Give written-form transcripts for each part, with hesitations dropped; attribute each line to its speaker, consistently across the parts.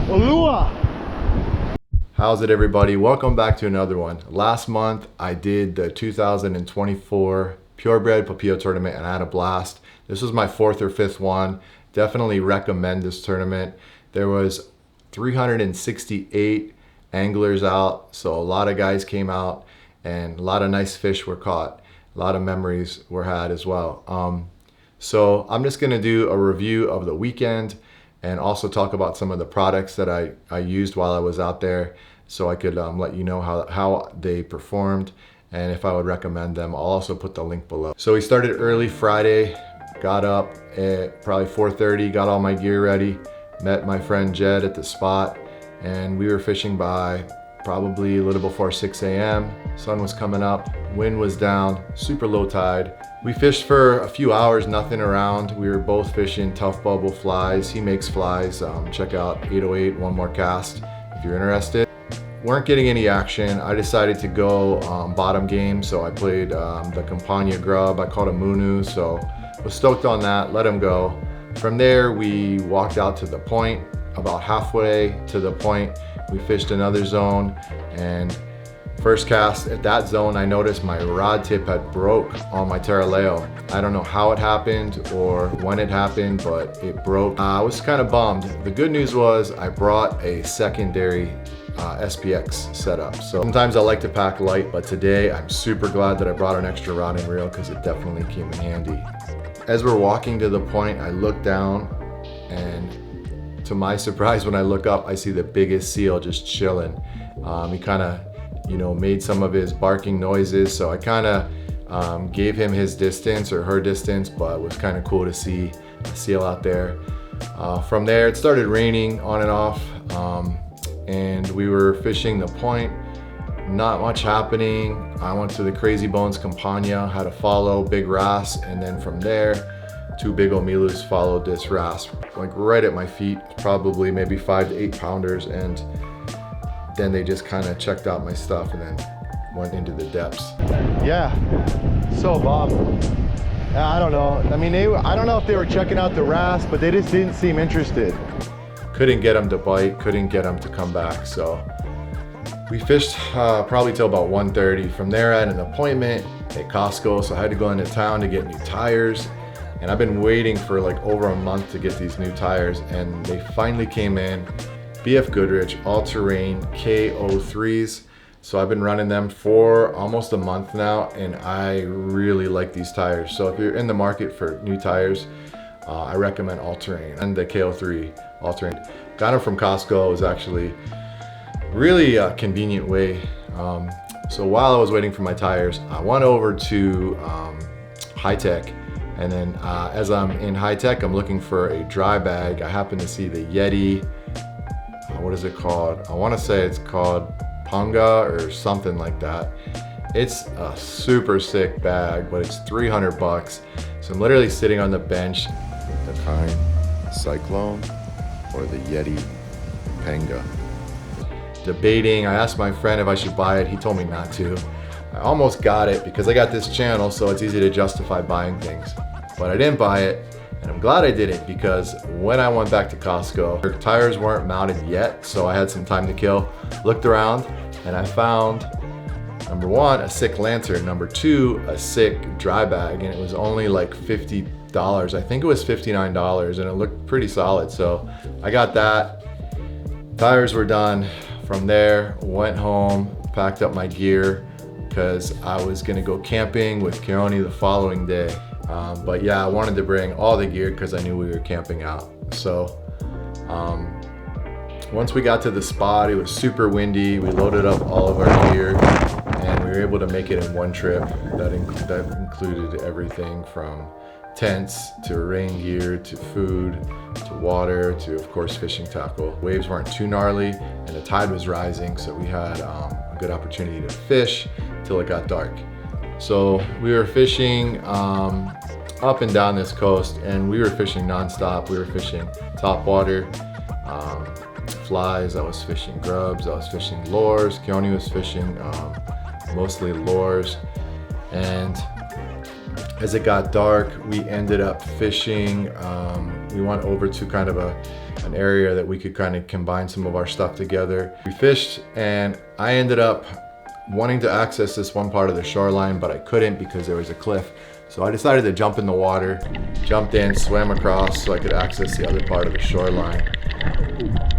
Speaker 1: Olua!
Speaker 2: How's it, everybody? Welcome back to another one. Last month I did the 2024 Purebred Papio tournament and I had a blast. This was my 4th or 5th one. Definitely recommend this tournament. There was 368 anglers out, so a lot of guys came out and a lot of nice fish were caught. A lot of memories were had as well. So I'm just gonna do a review of the weekend and also talk about some of the products that I used while I was out there, so I could let you know how they performed and if I would recommend them. I'll also put the link below. So we started early Friday, got up at probably 4:30, got all my gear ready, met my friend Jed at the spot, and we were fishing by probably a little before 6 a.m. Sun was coming up, wind was down, super low tide. We fished for a few hours, nothing around. We were both fishing tough bubble flies. He makes flies. Check out 808 One More Cast if you're interested. Weren't getting any action. I decided to go bottom game, so I played the Campania grub. I caught a Munu, so was stoked on that, let him go. From there, we walked out to the point. About halfway to the point, we fished another zone, and first cast at that zone, I noticed my rod tip had broke on my Taraleo. I don't know how it happened or when it happened, but it broke. I was kind of bummed. The good news was I brought a secondary SPX setup. So sometimes I like to pack light, but today I'm super glad that I brought an extra rod and reel because it definitely came in handy. As we're walking to the point, I look down, and to my surprise, when I look up, I see the biggest seal just chilling. He kind of, made some of his barking noises, so I kind of gave him his distance or her distance, but it was kind of cool to see a seal out there. From there, it started raining on and off, and we were fishing the point. Not much happening. I went to the Crazy Bones Campania, had a follow, big wrasse, and then from there, 2 big omilus followed this wrasse, like right at my feet, probably maybe 5 to 8 pounders, and then they just kind of checked out my stuff and then went into the depths.
Speaker 1: Yeah, so bummed. I don't know. I mean, I don't know if they were checking out the wrasse, but they just didn't seem interested.
Speaker 2: Couldn't get them to bite, couldn't get them to come back, so we fished probably till about 1:30. From there, I had an appointment at Costco, so I had to go into town to get new tires. And I've been waiting for like over a month to get these new tires, and they finally came in. BF Goodrich all-terrain KO3s. So I've been running them for almost a month now, and I really like these tires. So if you're in the market for new tires, I recommend all-terrain and the KO3 all-terrain. Got them from Costco. It was actually really a convenient way. So while I was waiting for my tires, I went over to High Tech. And then as I'm in High Tech, I'm looking for a dry bag. I happen to see the YETI, what is it called? I wanna say it's called Punga or something like that. It's a super sick bag, but it's 300 bucks. So I'm literally sitting on the bench. The kind, Cyclone or the YETI Panga. Debating, I asked my friend if I should buy it. He told me not to. I almost got it because I got this channel, so it's easy to justify buying things. But I didn't buy it, and I'm glad I didn't, because when I went back to Costco, their tires weren't mounted yet, so I had some time to kill. Looked around, and I found, number 1, a sick lantern, number 2, a sick dry bag, and it was only like $50. I think it was $59, and it looked pretty solid, so I got that. Tires were done. From there, went home, packed up my gear, because I was gonna go camping with Keone the following day. But yeah, I wanted to bring all the gear because I knew we were camping out. So once we got to the spot, it was super windy. We loaded up all of our gear and we were able to make it in one trip. That included everything from tents to rain gear to food to water to, of course, fishing tackle. Waves weren't too gnarly and the tide was rising, so we had a good opportunity to fish till it got dark. So we were fishing up and down this coast, and we were fishing nonstop. We were fishing top water, flies. I was fishing grubs. I was fishing lures. Keone was fishing mostly lures, and As it got dark, we ended up fishing. We went over to kind of an area that we could kind of combine some of our stuff together. We fished, and I ended up wanting to access this one part of the shoreline, but I couldn't because there was a cliff. So I decided to jump in the water, jumped in, swam across so I could access the other part of the shoreline.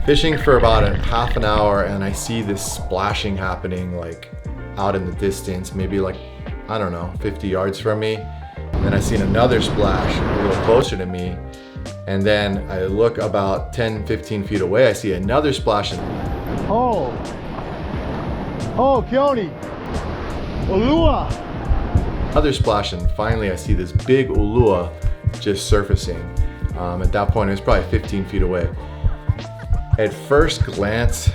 Speaker 2: Fishing for about a half an hour, and I see this splashing happening like out in the distance, maybe like, I don't know, 50 yards from me. And then I seen another splash a little closer to me. And then I look about 10, 15 feet away, I see another splash.
Speaker 1: Oh, Keone, Ulua.
Speaker 2: Another splash, and finally I see this big ulua just surfacing. At that point, it was probably 15 feet away. At first glance,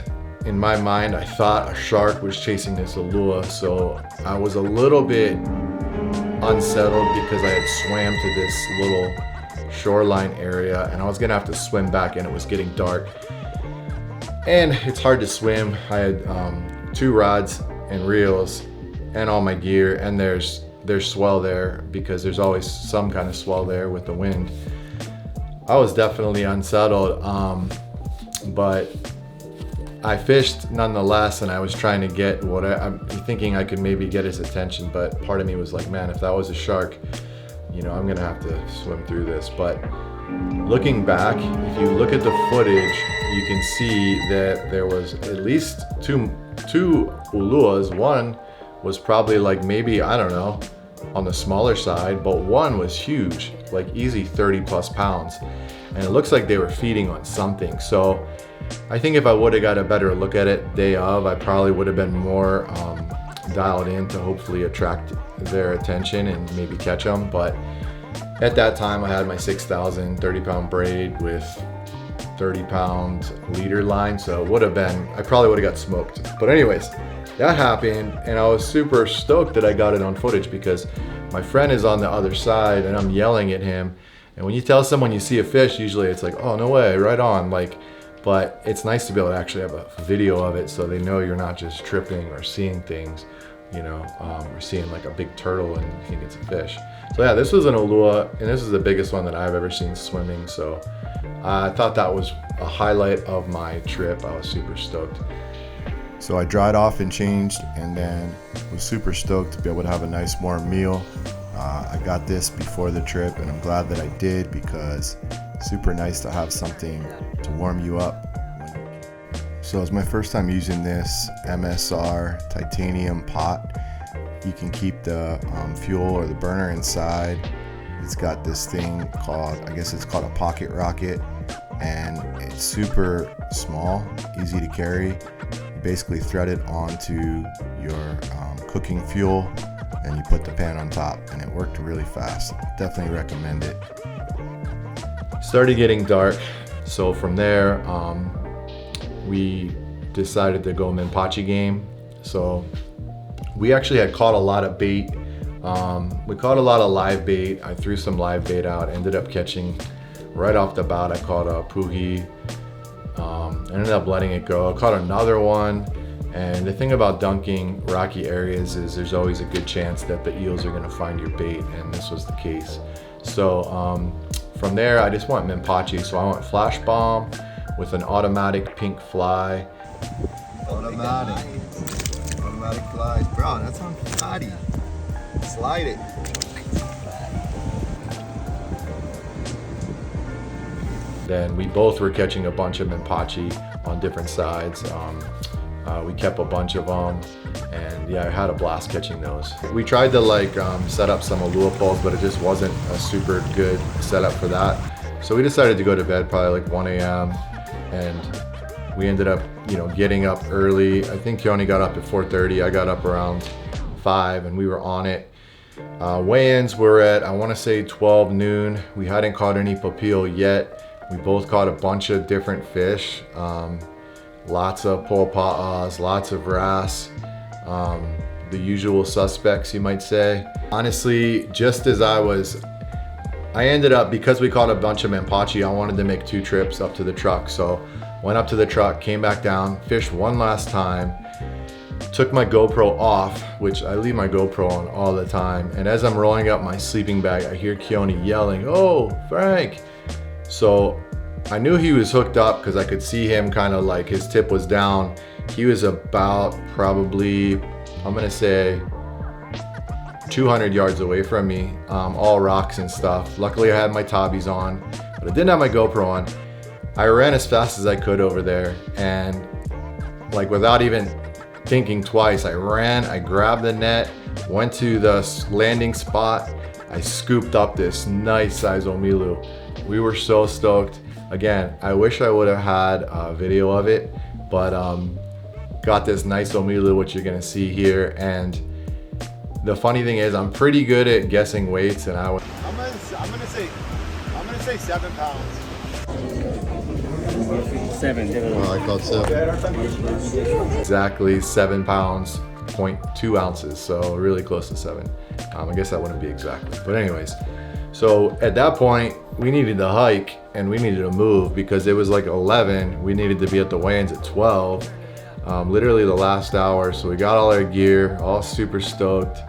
Speaker 2: in my mind, I thought a shark was chasing this ulua, so I was a little bit unsettled because I had swam to this little shoreline area, and I was gonna have to swim back, and it was getting dark. And it's hard to swim. I had 2 rods and reels and all my gear, and there's swell there because there's always some kind of swell there with the wind. I was definitely unsettled, but I fished nonetheless, and I was trying to get what I'm thinking I could maybe get his attention, but part of me was like, man, if that was a shark, you know, I'm gonna have to swim through this. But looking back, if you look at the footage, you can see that there was at least two uluas. One was probably like maybe, I don't know, on the smaller side, but one was huge, like easy 30 plus pounds. And it looks like they were feeding on something. So I think if I would have got a better look at it day of, I probably would have been more dialed in to hopefully attract their attention and maybe catch them. But at that time I had my 6,000 30-pound braid with 30-pound leader line, so it would have been, I probably would have got smoked. But anyways, that happened, and I was super stoked that I got it on footage because my friend is on the other side and I'm yelling at him. And when you tell someone you see a fish, usually it's like, oh, no way, right on. Like, but it's nice to be able to actually have a video of it so they know you're not just tripping or seeing things, you know, or seeing like a big turtle and you think it's a fish. So yeah, this was an ulua, and this is the biggest one that I've ever seen swimming. So I thought that was a highlight of my trip. I was super stoked. So I dried off and changed, and then was super stoked to be able to have a nice warm meal. I got this before the trip, and I'm glad that I did because it's super nice to have something to warm you up. So it's my first time using this MSR titanium pot. You can keep the fuel or the burner inside. It's got this thing called, I guess it's called a PocketRocket, and it's super small, easy to carry. You basically thread it onto your cooking fuel, and you put the pan on top, and it worked really fast. Definitely recommend it. Started getting dark, so from there we decided to go MENPACHI game. So we actually had caught a lot of bait. We caught a lot of live bait. I threw some live bait out, ended up catching right off the bat. I caught a puhi, ended up letting it go. I caught another one. And the thing about dunking rocky areas is there's always a good chance that the eels are gonna find your bait, and this was the case. So from there, I just went MENPACHI. So I went Flashbomb with an automatic pink fly.
Speaker 3: Automatic flies. Bro, that's on fatty. Slide it.
Speaker 2: Then we both were catching a bunch of MENPACHI on different sides. We kept a bunch of them, and yeah, I had a blast catching those. We tried to like set up some Alua poles, but it just wasn't a super good setup for that. So we decided to go to bed probably like 1 a.m. and we ended up, you know, getting up early. I think Keone got up at 4:30. I got up around 5, and we were on it. Weigh-ins were at, I want to say 12 noon. We hadn't caught any Papio yet. We both caught a bunch of different fish. Lots of pulpa'as, lots of wrasse, the usual suspects, you might say. Honestly, just as I ended up, because we caught a bunch of MENPACHI, I wanted to make 2 trips up to the truck. So went up to the truck, came back down, fished one last time, took my GoPro off, which I leave my GoPro on all the time. And as I'm rolling up my sleeping bag, I hear Keone yelling, "Oh, Frank." So I knew he was hooked up because I could see him kind of like his tip was down. He was about probably, I'm gonna say 200 yards away from me, all rocks and stuff. Luckily I had my Tabis on, but I didn't have my GoPro on. I ran as fast as I could over there, and like without even thinking twice, I ran, I grabbed the net, went to the landing spot, I scooped up this nice size Omilu. We were so stoked. Again, I wish I would have had a video of it, but got this nice Omilu, which you're gonna see here. And the funny thing is, I'm pretty good at guessing weights, and I'm gonna say 7 pounds.
Speaker 4: 7.
Speaker 3: Oh, I thought 7.
Speaker 2: Exactly 7 pounds, 0.2 ounces, so really close to 7. I guess that wouldn't be exactly, but anyways. So at that point, we needed to hike and we needed to move because it was like 11. We needed to be at the weigh-ins at 12, literally the last hour. So we got all our gear, all super stoked.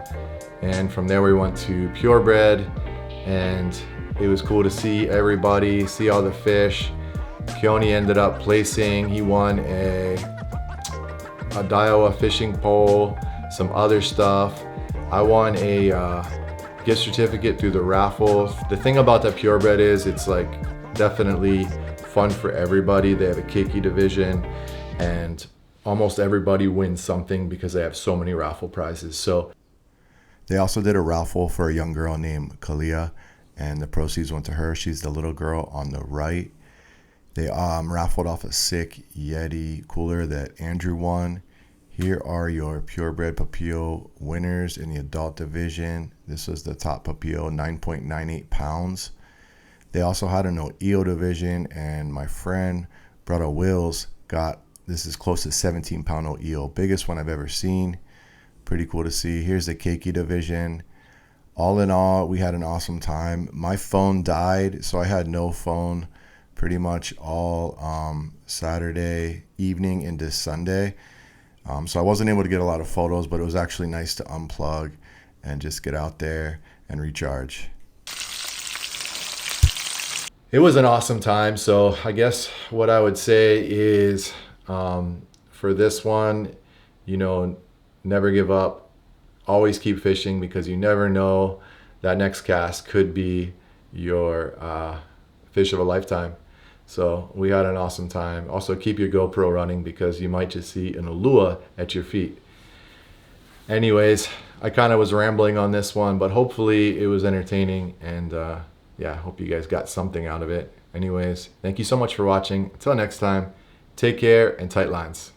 Speaker 2: And from there we went to Purebred, and it was cool to see everybody, see all the fish. Keone ended up placing, he won a Daiwa fishing pole, some other stuff. I won a gift certificate through the raffle. The thing about that Purebred is it's like definitely fun for everybody. They have a keiki division and almost everybody wins something because they have so many raffle prizes. So they also did a raffle for a young girl named Kalia, and the proceeds went to her. She's the little girl on the right. They raffled off a sick YETI cooler that Andrew won. Here are your Purebred Papio winners in the adult division. This was the top Papio, 9.98 pounds. They also had an OEO division, and my friend, Brother Wills, got, this is close to 17 pound OEO, biggest one I've ever seen. Pretty cool to see. Here's the keiki division. All in all, we had an awesome time. My phone died, so I had no phone pretty much all Saturday evening into Sunday. So I wasn't able to get a lot of photos, but it was actually nice to unplug and just get out there and recharge. It was an awesome time. So I guess what I would say is for this one, you know, never give up. Always keep fishing because you never know, that next cast could be your fish of a lifetime. So we had an awesome time. Also keep your GoPro running because you might just see an ulua at your feet. Anyways, I kind of was rambling on this one, but hopefully it was entertaining, and yeah, hope you guys got something out of it. Anyways, thank you so much for watching. Until next time, take care and tight lines.